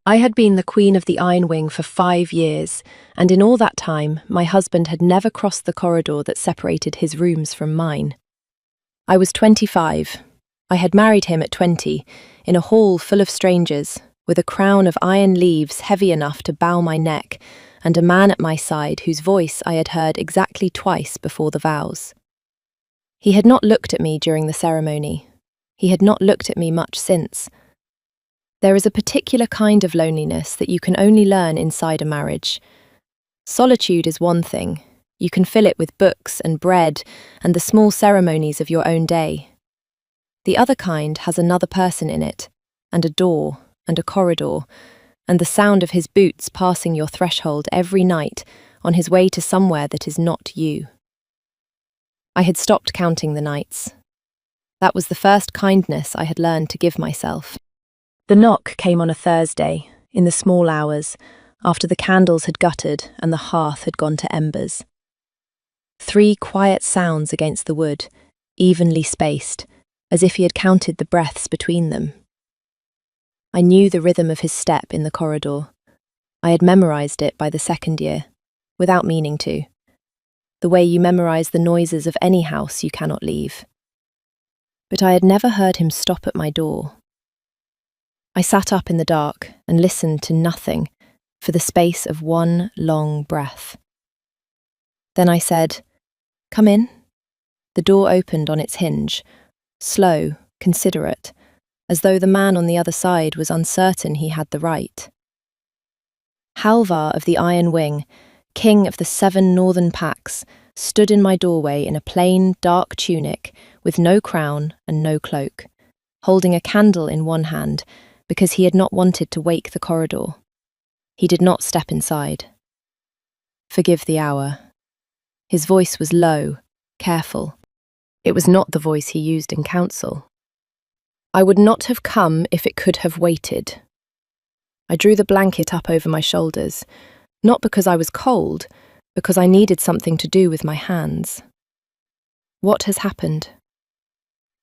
I had been the Queen of the Iron Wing for 5 years, and in all that time, my husband had never crossed the corridor that separated his rooms from mine. I was 25. I had married him at 20, in a hall full of strangers, with a crown of iron leaves heavy enough to bow my neck, and a man at my side whose voice I had heard exactly twice before the vows. He had not looked at me during the ceremony. He had not looked at me much since. There is a particular kind of loneliness that you can only learn inside a marriage. Solitude is one thing. You can fill it with books and bread and the small ceremonies of your own day. The other kind has another person in it, and a door, and a corridor, and the sound of his boots passing your threshold every night on his way to somewhere that is not you. I had stopped counting the nights. That was the first kindness I had learned to give myself. The knock came on a Thursday, in the small hours, after the candles had guttered and the hearth had gone to embers. 3 quiet sounds against the wood, evenly spaced, as if he had counted the breaths between them. I knew the rhythm of his step in the corridor. I had memorized it by the second year, without meaning to. The way you memorize the noises of any house you cannot leave. But I had never heard him stop at my door. I sat up in the dark and listened to nothing for the space of one long breath. Then I said, "Come in." The door opened on its hinge, slow, considerate, as though the man on the other side was uncertain he had the right. Halvar of the Iron Wing, king of the 7 northern packs, stood in my doorway in a plain, dark tunic with no crown and no cloak, holding a candle in one hand because he had not wanted to wake the corridor. He did not step inside. "Forgive the hour." His voice was low, careful. It was not the voice he used in council. I would not have come if it could have waited. I drew the blanket up over my shoulders, not because I was cold, because I needed something to do with my hands. "What has happened?"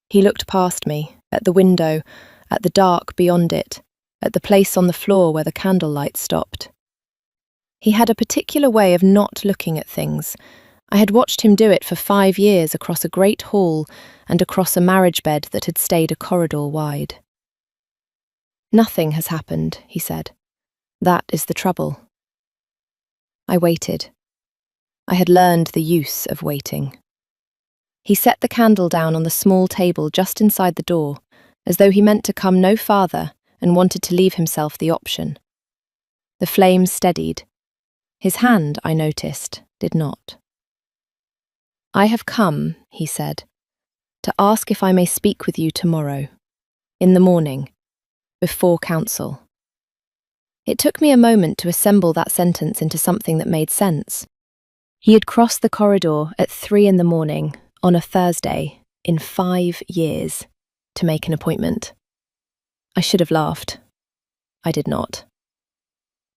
He looked past me, at the window, at the dark beyond it, at the place on the floor where the candlelight stopped. He had a particular way of not looking at things. I had watched him do it for 5 years across a great hall and across a marriage bed that had stayed a corridor wide. "Nothing has happened," he said. "That is the trouble." I waited. I had learned the use of waiting. He set the candle down on the small table just inside the door, as though he meant to come no farther and wanted to leave himself the option. The flame steadied. His hand, I noticed, did not. "I have come," he said, "to ask if I may speak with you tomorrow, in the morning, before council." It took me a moment to assemble that sentence into something that made sense. He had crossed the corridor at 3 in the morning, on a Thursday, in 5 years, to make an appointment. I should have laughed. I did not.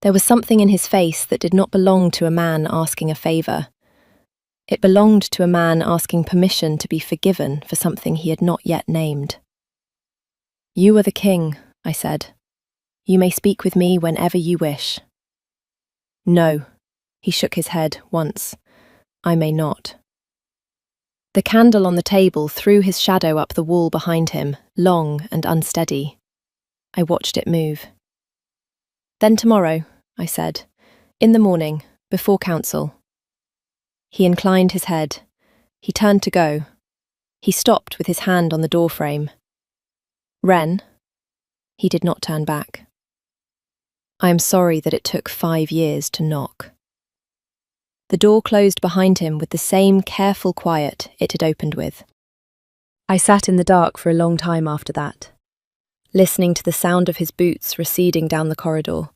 There was something in his face that did not belong to a man asking a favour. It belonged to a man asking permission to be forgiven for something he had not yet named. "You are the king," I said. "You may speak with me whenever you wish." "No," he shook his head once. "I may not." The candle on the table threw his shadow up the wall behind him, long and unsteady. I watched it move. "Then tomorrow," I said, "in the morning, before council." He inclined his head. He turned to go. He stopped with his hand on the doorframe. "Wren?" He did not turn back. I am sorry that it took 5 years to knock. The door closed behind him with the same careful quiet it had opened with. I sat in the dark for a long time after that, listening to the sound of his boots receding down the corridor,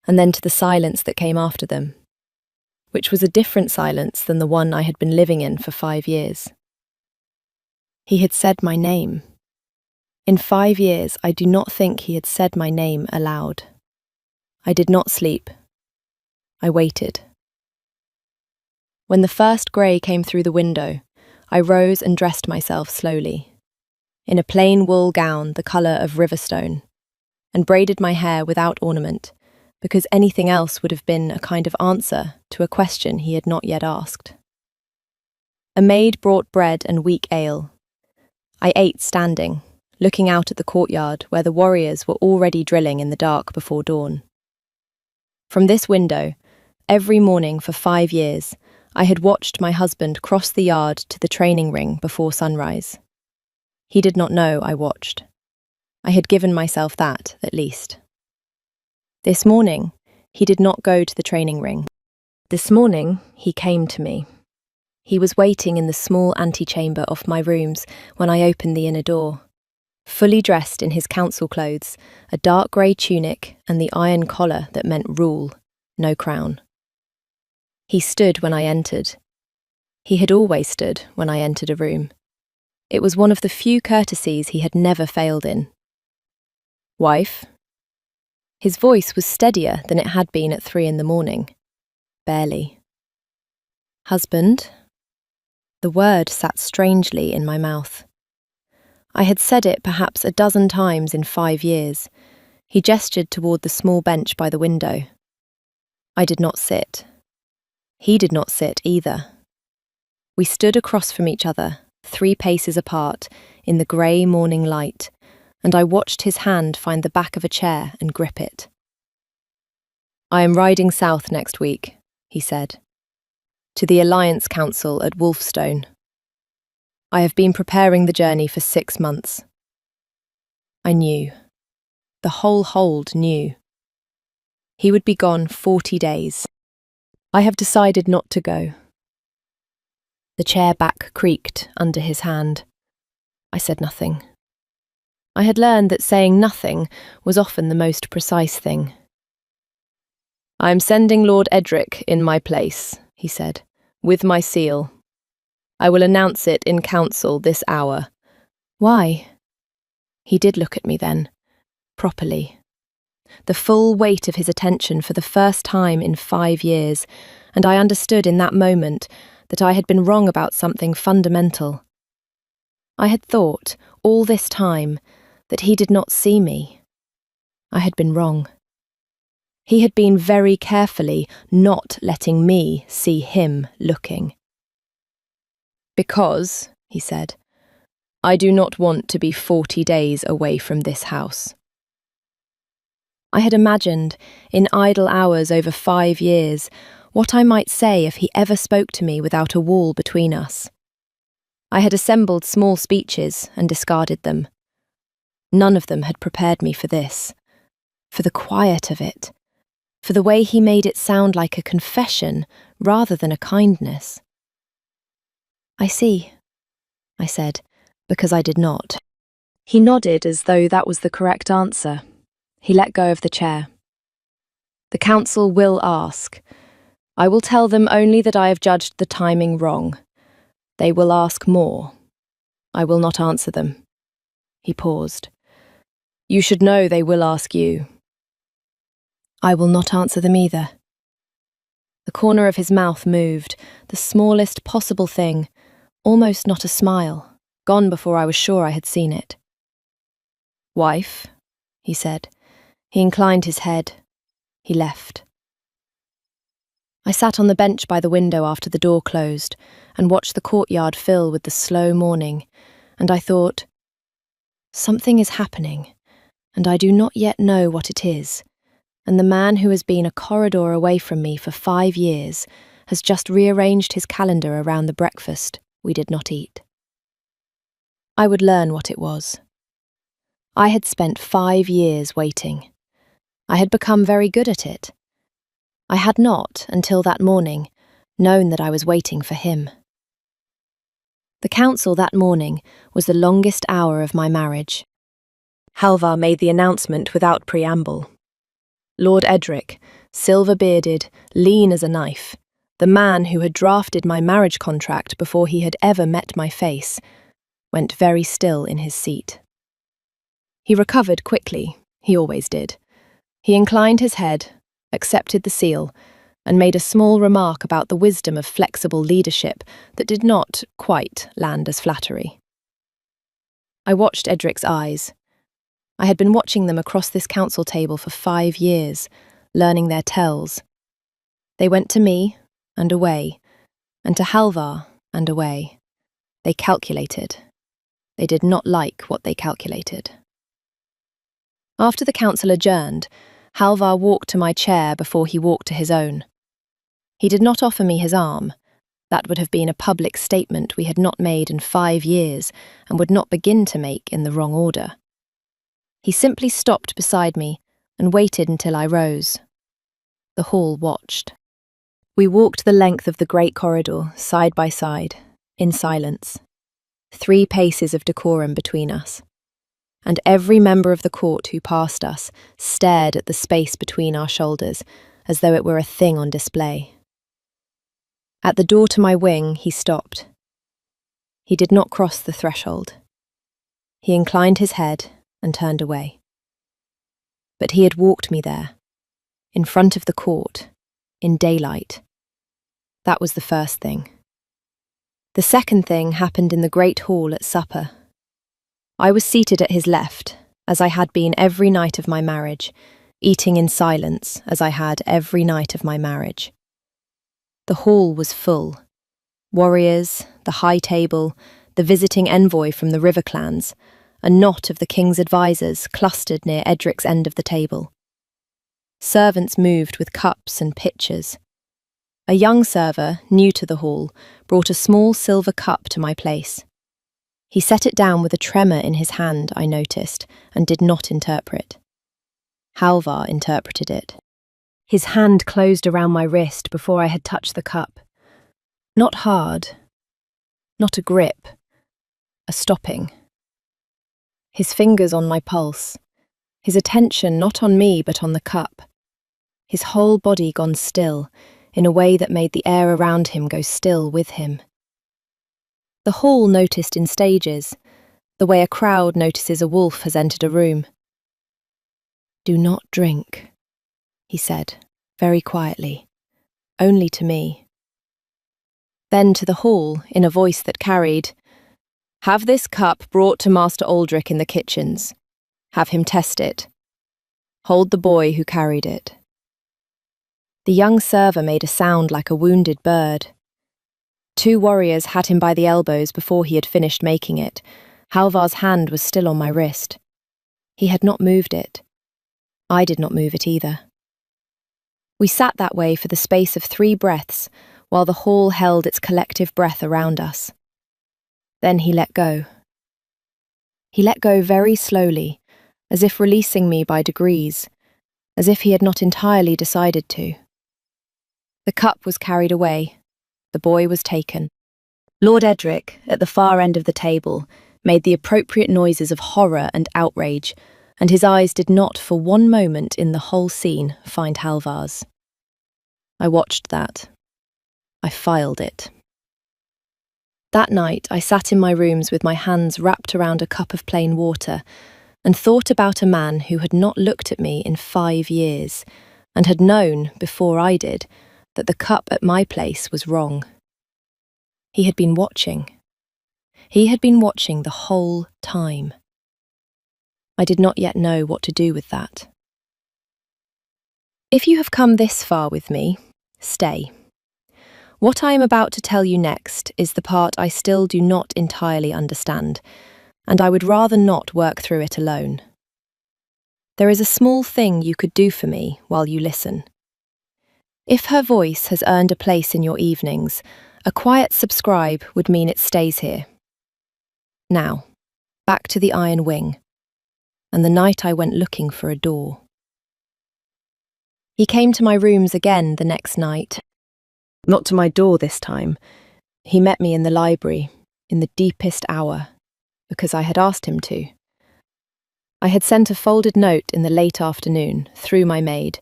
and then to the silence that came after them, which was a different silence than the one I had been living in for 5 years. He had said my name. In 5 years, I do not think he had said my name aloud. I did not sleep. I waited. When the first grey came through the window, I rose and dressed myself slowly. In a plain wool gown the colour of riverstone, and braided my hair without ornament, because anything else would have been a kind of answer to a question he had not yet asked. A maid brought bread and weak ale. I ate standing, looking out at the courtyard where the warriors were already drilling in the dark before dawn. From this window, every morning for 5 years, I had watched my husband cross the yard to the training ring before sunrise. He did not know I watched. I had given myself that, at least. This morning, he did not go to the training ring. This morning, he came to me. He was waiting in the small antechamber of my rooms when I opened the inner door. Fully dressed in his council clothes, a dark grey tunic and the iron collar that meant rule, no crown. He stood when I entered. He had always stood when I entered a room. It was one of the few courtesies he had never failed in. "Wife?" His voice was steadier than it had been at 3 a.m. Barely. "Husband?" The word sat strangely in my mouth. I had said it perhaps a dozen times in 5 years. He gestured toward the small bench by the window. I did not sit. He did not sit either. We stood across from each other, 3 paces apart, in the grey morning light, and I watched his hand find the back of a chair and grip it. "I am riding south next week," he said, "to the Alliance Council at Wolfstone. I have been preparing the journey for 6 months. I knew. The whole hold knew. He would be gone 40 days. I have decided not to go." The chair back creaked under his hand. I said nothing. I had learned that saying nothing was often the most precise thing. "I am sending Lord Edric in my place," he said, "with my seal. I will announce it in council this hour." "Why?" He did look at me then, properly. The full weight of his attention for the first time in 5 years, and I understood in that moment that I had been wrong about something fundamental. I had thought, all this time, that he did not see me. I had been wrong. He had been very carefully not letting me see him looking. "Because," he said, "I do not want to be 40 days away from this house." I had imagined, in idle hours over 5 years, what I might say if he ever spoke to me without a wall between us. I had assembled small speeches and discarded them. None of them had prepared me for this, for the quiet of it, for the way he made it sound like a confession rather than a kindness. "I see," I said, because I did not. He nodded as though that was the correct answer. He let go of the chair. "The council will ask. I will tell them only that I have judged the timing wrong. They will ask more. I will not answer them." He paused. "You should know they will ask you." "I will not answer them either." The corner of his mouth moved, the smallest possible thing, almost not a smile, gone before I was sure I had seen it. "Wife," he said. He inclined his head. He left. I sat on the bench by the window after the door closed and watched the courtyard fill with the slow morning, and I thought, something is happening, and I do not yet know what it is, and the man who has been a corridor away from me for 5 years has just rearranged his calendar around the breakfast we did not eat. I would learn what it was. I had spent 5 years waiting. I had become very good at it. I had not, until that morning, known that I was waiting for him. The council that morning was the longest hour of my marriage. Halvar made the announcement without preamble. Lord Edric, silver-bearded, lean as a knife, the man who had drafted my marriage contract before he had ever met my face, went very still in his seat. He recovered quickly, he always did. He inclined his head, accepted the seal, and made a small remark about the wisdom of flexible leadership that did not quite land as flattery. I watched Edric's eyes. I had been watching them across this council table for 5 years, learning their tells. They went to me, and away, and to Halvar, and away. They calculated. They did not like what they calculated. After the council adjourned, Halvar walked to my chair before he walked to his own. He did not offer me his arm. That would have been a public statement we had not made in 5 years and would not begin to make in the wrong order. He simply stopped beside me and waited until I rose. The hall watched. We walked the length of the great corridor, side by side, in silence. 3 paces of decorum between us. And every member of the court who passed us stared at the space between our shoulders as though it were a thing on display. At the door to my wing, he stopped. He did not cross the threshold. He inclined his head and turned away. But he had walked me there, in front of the court, in daylight. That was the first thing. The second thing happened in the great hall at supper. I was seated at his left, as I had been every night of my marriage, eating in silence, as I had every night of my marriage. The hall was full. Warriors, the high table, the visiting envoy from the river clans, a knot of the king's advisers clustered near Edric's end of the table. Servants moved with cups and pitchers. A young server, new to the hall, brought a small silver cup to my place. He set it down with a tremor in his hand, I noticed, and did not interpret. Halvar interpreted it. His hand closed around my wrist before I had touched the cup. Not hard, not a grip, a stopping. His fingers on my pulse, his attention not on me but on the cup. His whole body gone still, in a way that made the air around him go still with him. The hall noticed in stages, the way a crowd notices a wolf has entered a room. "Do not drink," he said, very quietly, only to me. Then to the hall, in a voice that carried, "Have this cup brought to Master Aldrich in the kitchens. Have him test it. Hold the boy who carried it." The young server made a sound like a wounded bird. 2 warriors had him by the elbows before he had finished making it. Halvar's hand was still on my wrist. He had not moved it. I did not move it either. We sat that way for the space of 3 breaths, while the hall held its collective breath around us. Then he let go. He let go very slowly, as if releasing me by degrees, as if he had not entirely decided to. The cup was carried away. The boy was taken. Lord Edric, at the far end of the table, made the appropriate noises of horror and outrage, and his eyes did not for one moment in the whole scene find Halvar's. I watched that. I filed it. That night I sat in my rooms with my hands wrapped around a cup of plain water and thought about a man who had not looked at me in 5 years and had known, before I did, that the cup at my place was wrong. He had been watching. He had been watching the whole time. I did not yet know what to do with that. If you have come this far with me, stay. What I am about to tell you next is the part I still do not entirely understand, and I would rather not work through it alone. There is a small thing you could do for me while you listen. If her voice has earned a place in your evenings, a quiet subscribe would mean it stays here. Now, back to the Iron Wing, and the night I went looking for a door. He came to my rooms again the next night. Not to my door this time. He met me in the library, in the deepest hour, because I had asked him to. I had sent a folded note in the late afternoon, through my maid.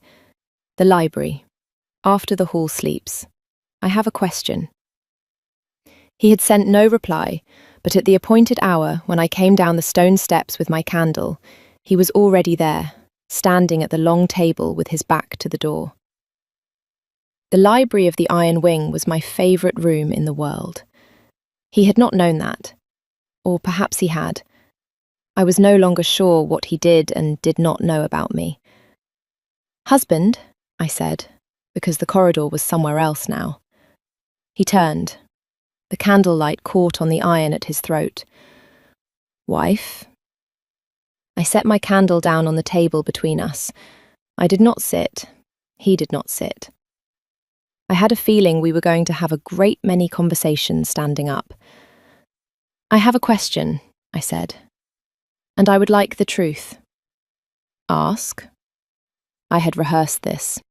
The library. After the hall sleeps. I have a question. He had sent no reply, but at the appointed hour, when I came down the stone steps with my candle, he was already there, standing at the long table with his back to the door. The library of the Iron Wing was my favourite room in the world. He had not known that. Or perhaps he had. I was no longer sure what he did and did not know about me. "Husband," I said, because the corridor was somewhere else now. He turned. The candlelight caught on the iron at his throat. "Wife?" I set my candle down on the table between us. I did not sit. He did not sit. I had a feeling we were going to have a great many conversations standing up. "I have a question," I said, "and I would like the truth." "Ask." I had rehearsed this.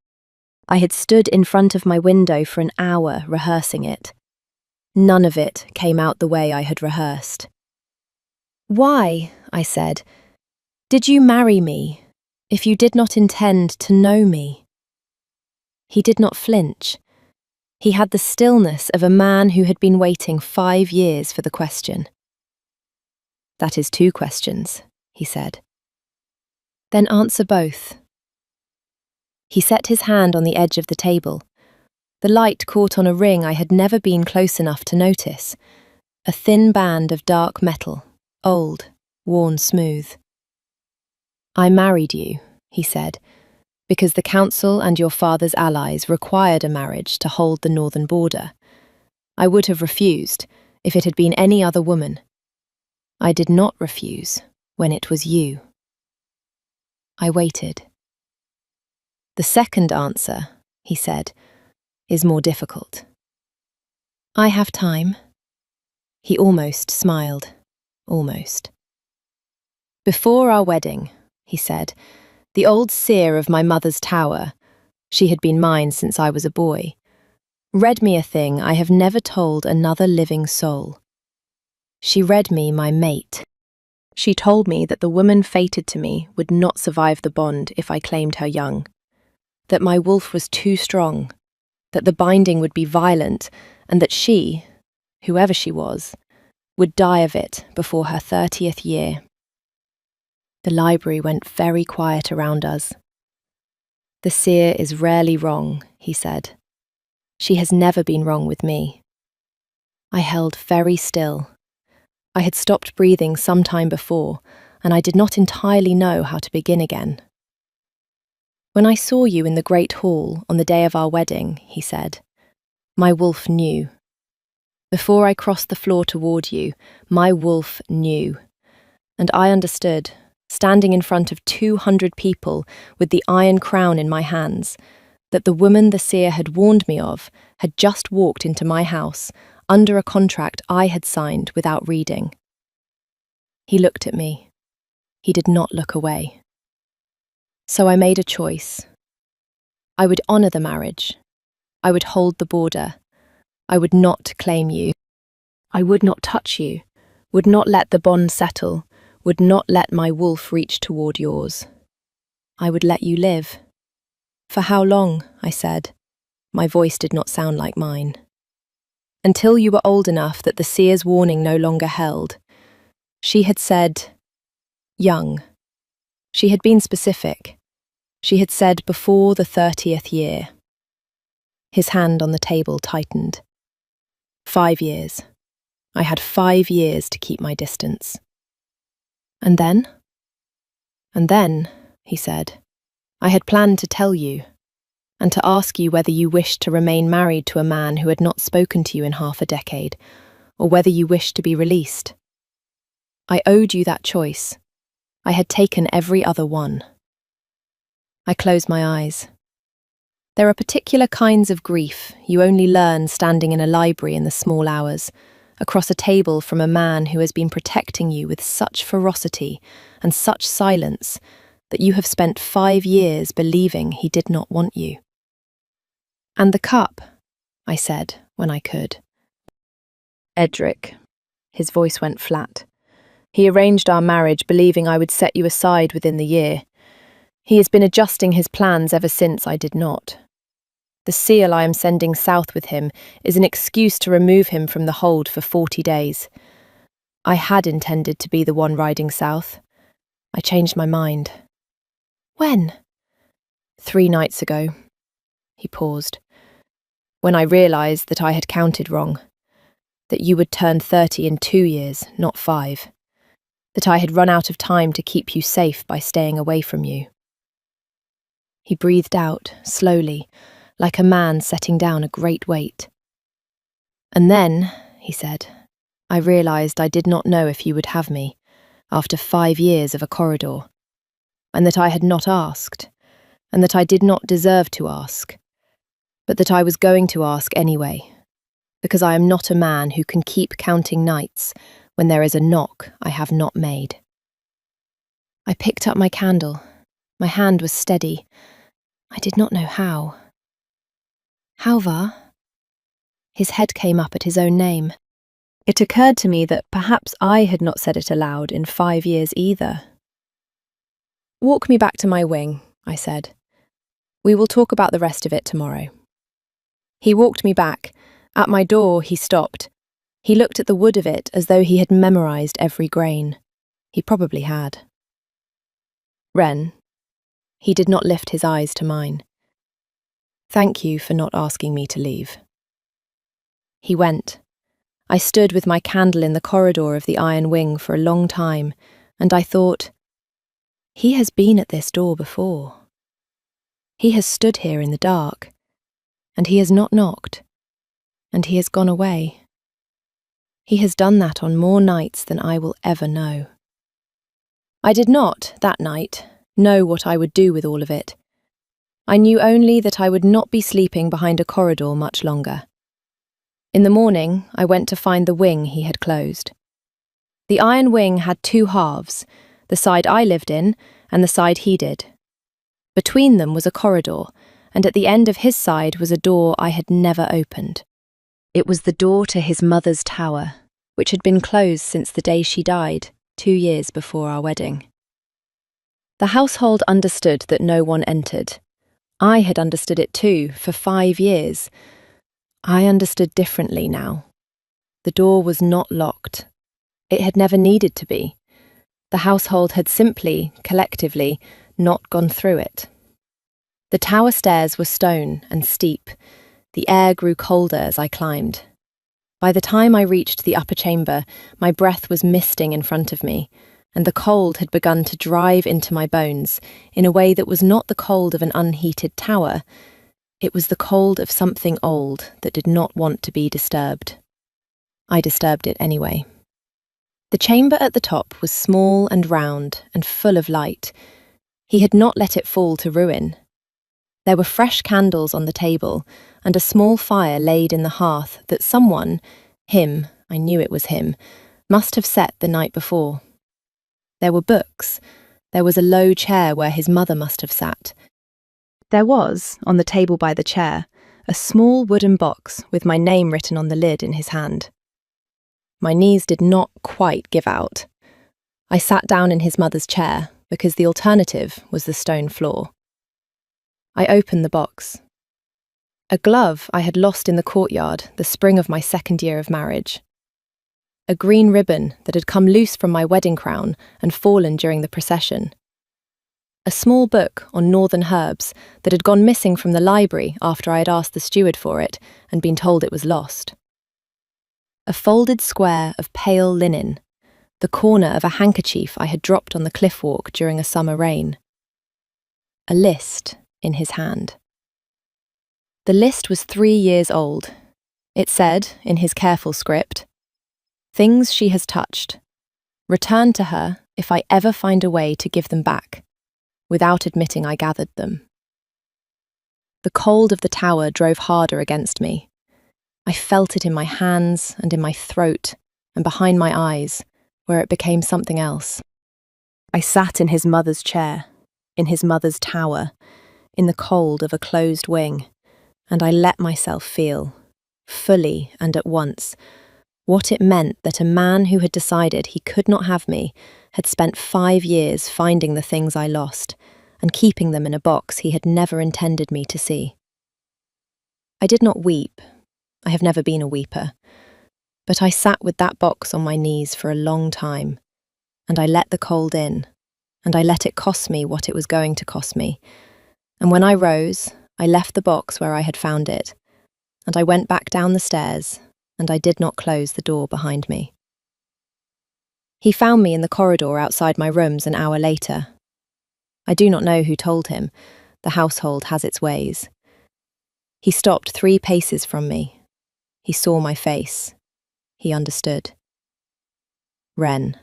I had stood in front of my window for an hour rehearsing it. None of it came out the way I had rehearsed. "Why," I said, "did you marry me if you did not intend to know me?" He did not flinch. He had the stillness of a man who had been waiting 5 years for the question. "That is 2 questions," he said. "Then answer both." He set his hand on the edge of the table. The light caught on a ring I had never been close enough to notice, a thin band of dark metal, old, worn smooth. "I married you," he said, "because the council and your father's allies required a marriage to hold the northern border. I would have refused if it had been any other woman. I did not refuse when it was you." I waited. "The second answer," he said, "is more difficult." "I have time." He almost smiled. Almost. "Before our wedding," he said, "the old seer of my mother's tower, she had been mine since I was a boy, read me a thing I have never told another living soul. She read me my mate. She told me that the woman fated to me would not survive the bond if I claimed her young, that my wolf was too strong, that the binding would be violent, and that she, whoever she was, would die of it before her 30th year. The library went very quiet around us. "The seer is rarely wrong," he said. "She has never been wrong with me." I held very still. I had stopped breathing some time before, and I did not entirely know how to begin again. "When I saw you in the great hall on the day of our wedding," he said, "my wolf knew. Before I crossed the floor toward you, my wolf knew. And I understood, standing in front of 200 people with the iron crown in my hands, that the woman the seer had warned me of had just walked into my house under a contract I had signed without reading." He looked at me. He did not look away. So I made a choice. I would honour the marriage. I would hold the border. I would not claim you. I would not touch you, would not let the bond settle, would not let my wolf reach toward yours. I would let you live. "For how long?" I said. My voice did not sound like mine. "Until you were old enough that the seer's warning no longer held." She had said, "young." She had been specific. She had said before the 30th year. His hand on the table tightened. 5 years. I had 5 years to keep my distance. "And then?" "And then," he said, "I had planned to tell you, and to ask you whether you wished to remain married to a man who had not spoken to you in half a decade, or whether you wished to be released. I owed you that choice. I had taken every other one." I closed my eyes. There are particular kinds of grief you only learn standing in a library in the small hours, across a table from a man who has been protecting you with such ferocity and such silence that you have spent 5 years believing he did not want you. "And the cup," I said when I could. "Edric." His voice went flat. "He arranged our marriage believing I would set you aside within the year. He has been adjusting his plans ever since I did not. The seal I am sending south with him is an excuse to remove him from the hold for 40 days. I had intended to be the one riding south. I changed my mind." "When?" 3 nights ago." He paused. "When I realised that I had counted wrong. That you would turn 30 in 2 years, not 5. that I had run out of time to keep you safe by staying away from you. He breathed out, slowly, like a man setting down a great weight. And then, he said, I realised I did not know if you would have me, after 5 years of a corridor, and that I had not asked, and that I did not deserve to ask, but that I was going to ask anyway, because I am not a man who can keep counting nights when there is a knock I have not made. I picked up my candle. My hand was steady. I did not know how. Halvar? His head came up at his own name. It occurred to me that perhaps I had not said it aloud in 5 years either. Walk me back to my wing, I said. We will talk about the rest of it tomorrow. He walked me back. At my door, he stopped. He looked at the wood of it as though he had memorised every grain. He probably had. Ren. He did not lift his eyes to mine. Thank you for not asking me to leave. He went. I stood with my candle in the corridor of the iron wing for a long time, and I thought, he has been at this door before. He has stood here in the dark, and he has not knocked, and he has gone away. He has done that on more nights than I will ever know. I did not, that night, know what I would do with all of it. I knew only that I would not be sleeping behind a corridor much longer. In the morning, I went to find the wing he had closed. The iron wing had 2 halves, the side I lived in and the side he did. Between them was a corridor, and at the end of his side was a door I had never opened. It was the door to his mother's tower, which had been closed since the day she died, 2 years before our wedding. The household understood that no one entered. I had understood it too, for 5 years. I understood differently now. The door was not locked. It had never needed to be. The household had simply, collectively, not gone through it. The tower stairs were stone and steep. The air grew colder as I climbed. By the time I reached the upper chamber, my breath was misting in front of me, and the cold had begun to drive into my bones in a way that was not the cold of an unheated tower. It was the cold of something old that did not want to be disturbed. I disturbed it anyway. The chamber at the top was small and round and full of light. He had not let it fall to ruin. There were fresh candles on the table and a small fire laid in the hearth that someone, him, I knew it was him, must have set the night before. There were books. There was a low chair where his mother must have sat. There was, on the table by the chair, a small wooden box with my name written on the lid in his hand. My knees did not quite give out. I sat down in his mother's chair because the alternative was the stone floor. I opened the box. A glove I had lost in the courtyard the spring of my 2nd year of marriage. A green ribbon that had come loose from my wedding crown and fallen during the procession. A small book on northern herbs that had gone missing from the library after I had asked the steward for it and been told it was lost. A folded square of pale linen, the corner of a handkerchief I had dropped on the cliff walk during a summer rain. A list in his hand. The list was 3 years old. It said, in his careful script, "Things she has touched. Return to her if I ever find a way to give them back, without admitting I gathered them." The cold of the tower drove harder against me. I felt it in my hands and in my throat and behind my eyes, where it became something else. I sat in his mother's chair, in his mother's tower, in the cold of a closed wing, and I let myself feel, fully and at once, what it meant that a man who had decided he could not have me had spent 5 years finding the things I lost and keeping them in a box he had never intended me to see. I did not weep. I have never been a weeper. But I sat with that box on my knees for a long time, and I let the cold in, and I let it cost me what it was going to cost me. And when I rose, I left the box where I had found it, and I went back down the stairs, and I did not close the door behind me. He found me in the corridor outside my rooms an hour later. I do not know who told him. The household has its ways. He stopped 3 paces from me. He saw my face. He understood. "Wren,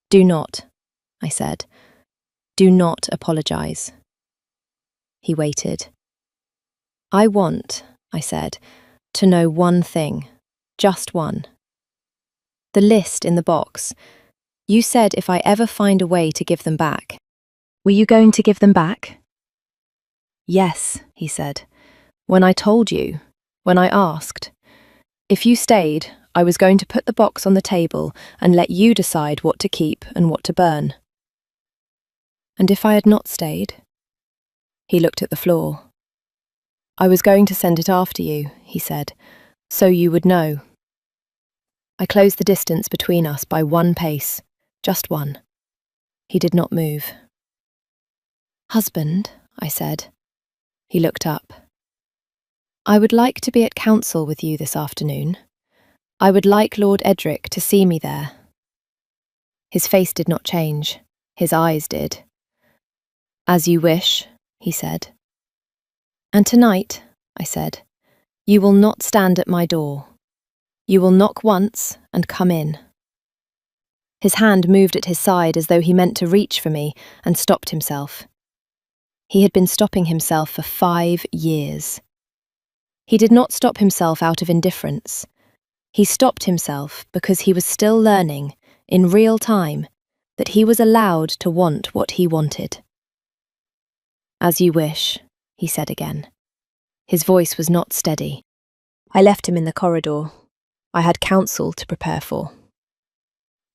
do not," I said. "Do not apologize." He waited. "I want," I said, "to know one thing. Just one. The list in the box. You said if I ever find a way to give them back." "Were you going to give them back?" "Yes," he said. "When I told you, when I asked. If you stayed, I was going to put the box on the table and let you decide what to keep and what to burn." "And if I had not stayed?" He looked at the floor. "I was going to send it after you," he said, "so you would know." I closed the distance between us by 1 pace, just 1. He did not move. "Husband," I said. He looked up. "I would like to be at council with you this afternoon. I would like Lord Edric to see me there." His face did not change. His eyes did. "As you wish," he said. "And tonight," I said, "you will not stand at my door. You will knock once and come in." His hand moved at his side as though he meant to reach for me and stopped himself. He had been stopping himself for 5 years. He did not stop himself out of indifference. He stopped himself because he was still learning, in real time, that he was allowed to want what he wanted. "As you wish," he said again. His voice was not steady. I left him in the corridor. I had council to prepare for.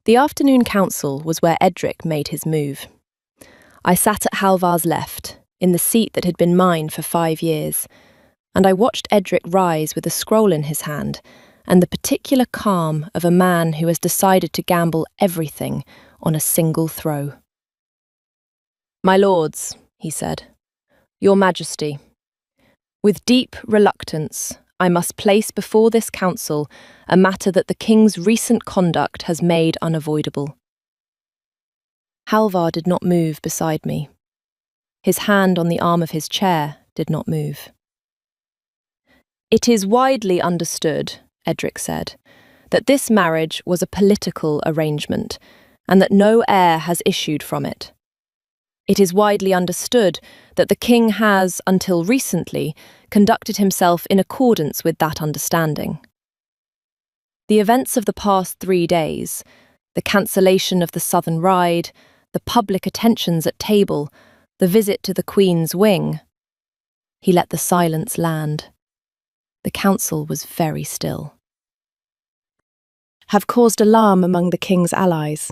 The afternoon council was where Edric made his move. I sat at Halvar's left, in the seat that had been mine for 5 years, and I watched Edric rise with a scroll in his hand and the particular calm of a man who has decided to gamble everything on a single throw. "My lords," he said, "Your Majesty, with deep reluctance, I must place before this council a matter that the king's recent conduct has made unavoidable." Halvar did not move beside me. His hand on the arm of his chair did not move. "It is widely understood," Edric said, "that this marriage was a political arrangement, and that no heir has issued from it. It is widely understood that the king has, until recently, conducted himself in accordance with that understanding. The events of the past 3 days, the cancellation of the southern ride, the public attentions at table, the visit to the Queen's wing." He let the silence land. The council was very still. "Have caused alarm among the king's allies.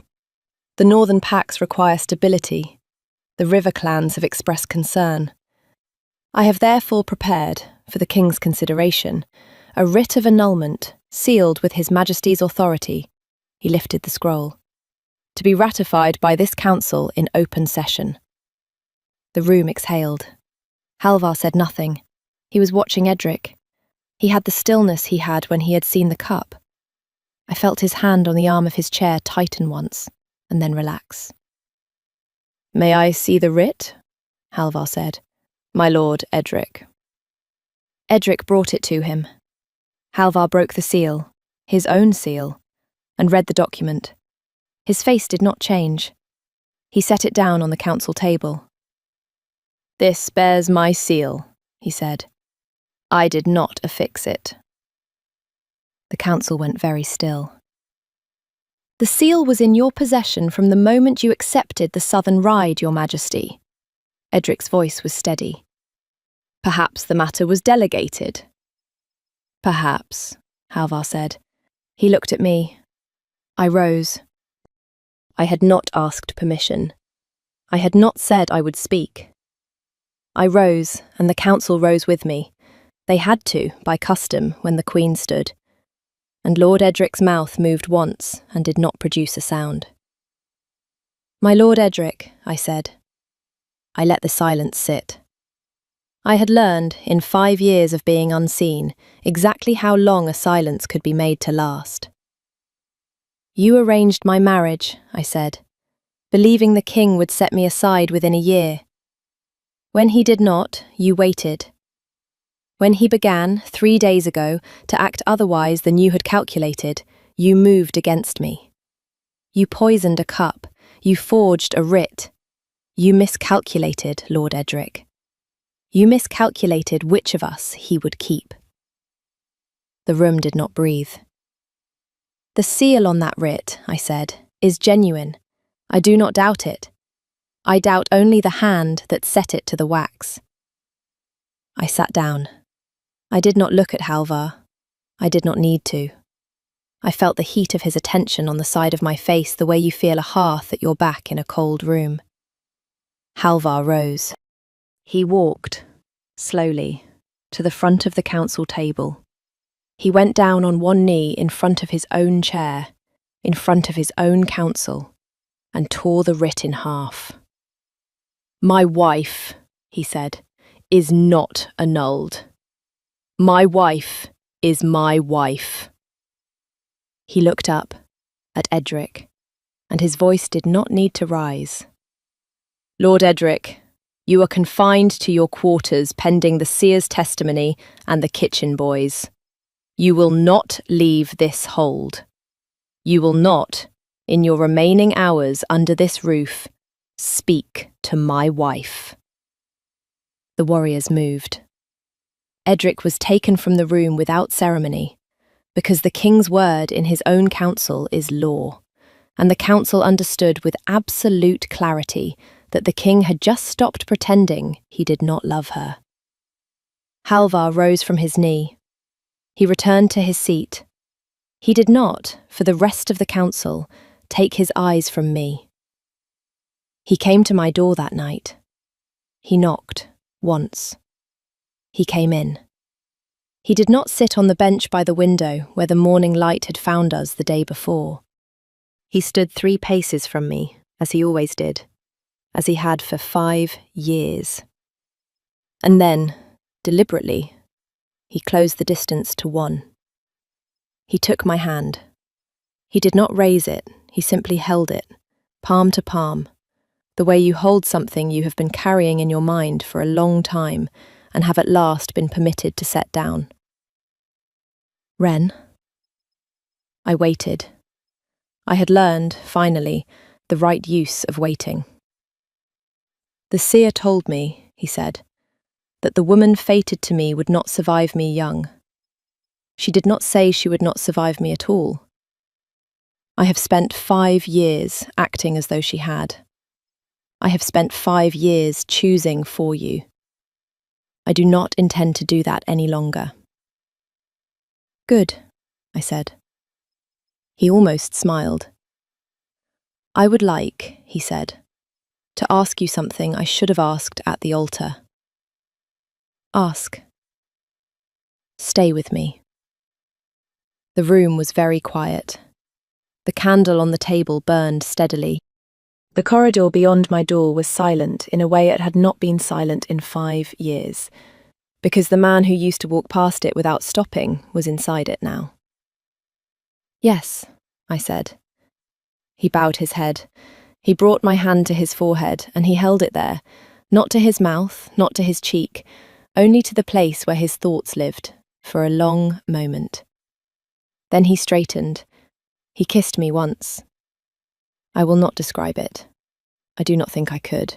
The northern pacts require stability. The river clans have expressed concern. I have therefore prepared, for the king's consideration, a writ of annulment sealed with His Majesty's authority," he lifted the scroll, "to be ratified by this council in open session." The room exhaled. Halvar said nothing. He was watching Edric. He had the stillness he had when he had seen the cup. I felt his hand on the arm of his chair tighten once, and then relax. "May I see the writ?" Halvar said. "My lord Edric." Edric brought it to him. Halvar broke the seal, his own seal, and read the document. His face did not change. He set it down on the council table. "This bears my seal," he said. "I did not affix it." The council went very still. "The seal was in your possession from the moment you accepted the southern ride, Your Majesty." Edric's voice was steady. "Perhaps the matter was delegated." "Perhaps," Halvar said. He looked at me. I rose. I had not asked permission. I had not said I would speak. I rose, and the council rose with me. They had to, by custom, when the Queen stood. And Lord Edric's mouth moved once and did not produce a sound. "My Lord Edric," I said. I let the silence sit. I had learned, in 5 years of being unseen, exactly how long a silence could be made to last. You arranged my marriage, I said, believing the king would set me aside within a year. When he did not, you waited. When he began, 3 days ago, to act otherwise than you had calculated, you moved against me. You poisoned a cup. You forged a writ. You miscalculated, Lord Edric. You miscalculated which of us he would keep. The room did not breathe. The seal on that writ, I said, is genuine. I do not doubt it. I doubt only the hand that set it to the wax. I sat down. I did not look at Halvar. I did not need to. I felt the heat of his attention on the side of my face the way you feel a hearth at your back in a cold room. Halvar rose. He walked, slowly, to the front of the council table. He went down on one knee in front of his own chair, in front of his own council, and tore the writ in half. My wife, he said, is not annulled. My wife is my wife. He looked up at Edric, and his voice did not need to rise. Lord Edric, you are confined to your quarters pending the seer's testimony and the kitchen boys. You will not leave this hold. You will not, in your remaining hours under this roof, speak to my wife. The warriors moved. Edric was taken from the room without ceremony, because the king's word in his own council is law, and the council understood with absolute clarity that the king had just stopped pretending he did not love her. Halvar rose from his knee. He returned to his seat. He did not, for the rest of the council, take his eyes from me. He came to my door that night. He knocked, once. He came in. He did not sit on the bench by the window where the morning light had found us the day before. He stood 3 paces from me, as he always did, as he had for 5 years. And then, deliberately, he closed the distance to 1. He took my hand. He did not raise it, he simply held it, palm to palm, the way you hold something you have been carrying in your mind for a long time and have at last been permitted to set down. Ren. I waited. I had learned, finally, the right use of waiting. The seer told me, he said, that the woman fated to me would not survive me young. She did not say she would not survive me at all. I have spent 5 years acting as though she had. I have spent 5 years choosing for you. I do not intend to do that any longer. Good, I said. He almost smiled. I would like, he said, to ask you something I should have asked at the altar. Ask. Stay with me. The room was very quiet. The candle on the table burned steadily. The corridor beyond my door was silent in a way it had not been silent in 5 years, because the man who used to walk past it without stopping was inside it now. Yes, I said. He bowed his head. He brought my hand to his forehead, and he held it there, not to his mouth, not to his cheek, only to the place where his thoughts lived, for a long moment. Then he straightened. He kissed me once. I will not describe it. I do not think I could.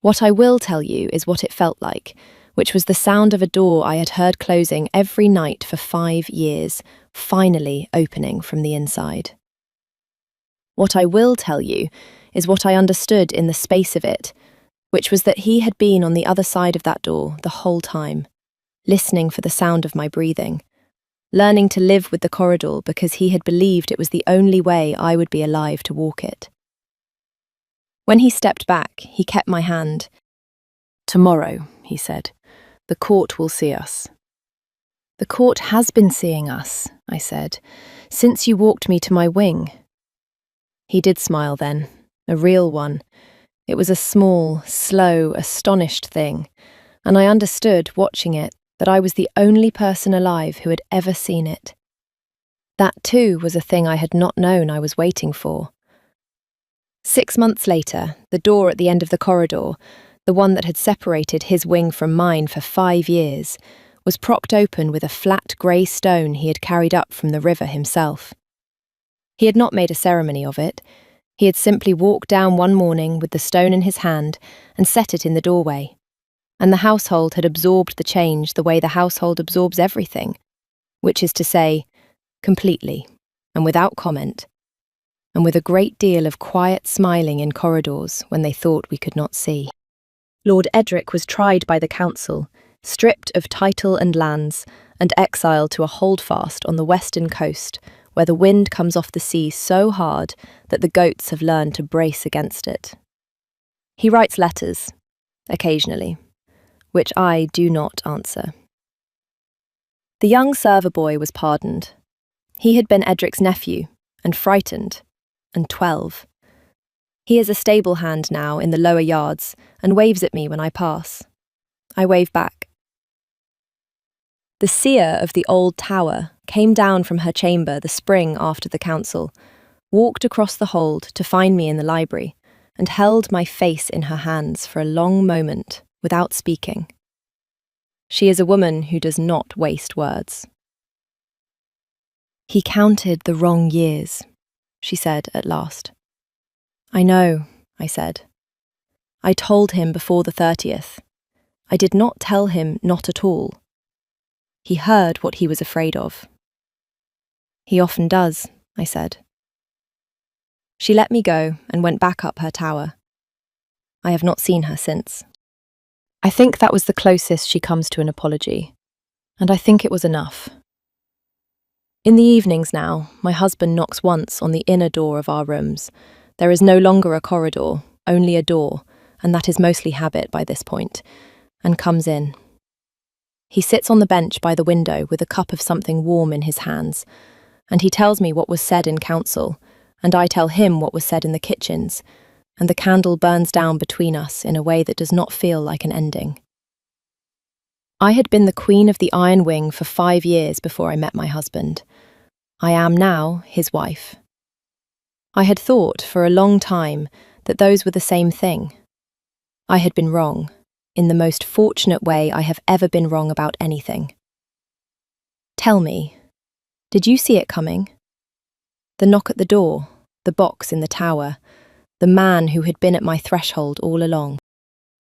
What I will tell you is what it felt like, which was the sound of a door I had heard closing every night for 5 years, finally opening from the inside. What I will tell you is what I understood in the space of it, which was that he had been on the other side of that door the whole time, listening for the sound of my breathing, learning to live with the corridor because he had believed it was the only way I would be alive to walk it. When he stepped back, he kept my hand. Tomorrow, he said, the court will see us. The court has been seeing us, I said, since you walked me to my wing. He did smile then, a real one. It was a small, slow, astonished thing, and I understood, watching it, that I was the only person alive who had ever seen it. That too was a thing I had not known I was waiting for. 6 months later, the door at the end of the corridor, the one that had separated his wing from mine for 5 years, was propped open with a flat grey stone he had carried up from the river himself. He had not made a ceremony of it. He had simply walked down one morning with the stone in his hand and set it in the doorway. And the household had absorbed the change the way the household absorbs everything, which is to say, completely, and without comment, and with a great deal of quiet smiling in corridors when they thought we could not see. Lord Edric was tried by the council, stripped of title and lands, and exiled to a holdfast on the western coast, where the wind comes off the sea so hard that the goats have learned to brace against it. He writes letters, occasionally, which I do not answer. The young server boy was pardoned. He had been Edric's nephew, and frightened, and 12. He is a stable hand now in the lower yards and waves at me when I pass. I wave back. The seer of the old tower came down from her chamber the spring after the council, walked across the hold to find me in the library, and held my face in her hands for a long moment without speaking. She is a woman who does not waste words. "He counted the wrong years," she said at last. "I know," I said. "I told him before the 30th. I did not tell him not at all. He heard what he was afraid of." "He often does," I said. She let me go and went back up her tower. I have not seen her since. I think that was the closest she comes to an apology, and I think it was enough. In the evenings now, my husband knocks once on the inner door of our rooms. There is no longer a corridor, only a door, and that is mostly habit by this point, and comes in. He sits on the bench by the window with a cup of something warm in his hands, and he tells me what was said in council, and I tell him what was said in the kitchens, and the candle burns down between us in a way that does not feel like an ending. I had been the queen of the Iron Wing for 5 years before I met my husband. I am now his wife. I had thought for a long time that those were the same thing. I had been wrong, in the most fortunate way I have ever been wrong about anything. Tell me, did you see it coming? The knock at the door, the box in the tower, the man who had been at my threshold all along.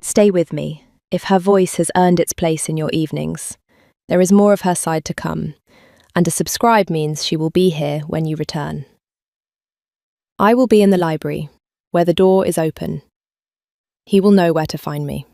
Stay with me, if her voice has earned its place in your evenings. There is more of her side to come, and to subscribe means she will be here when you return. I will be in the library, where the door is open. He will know where to find me.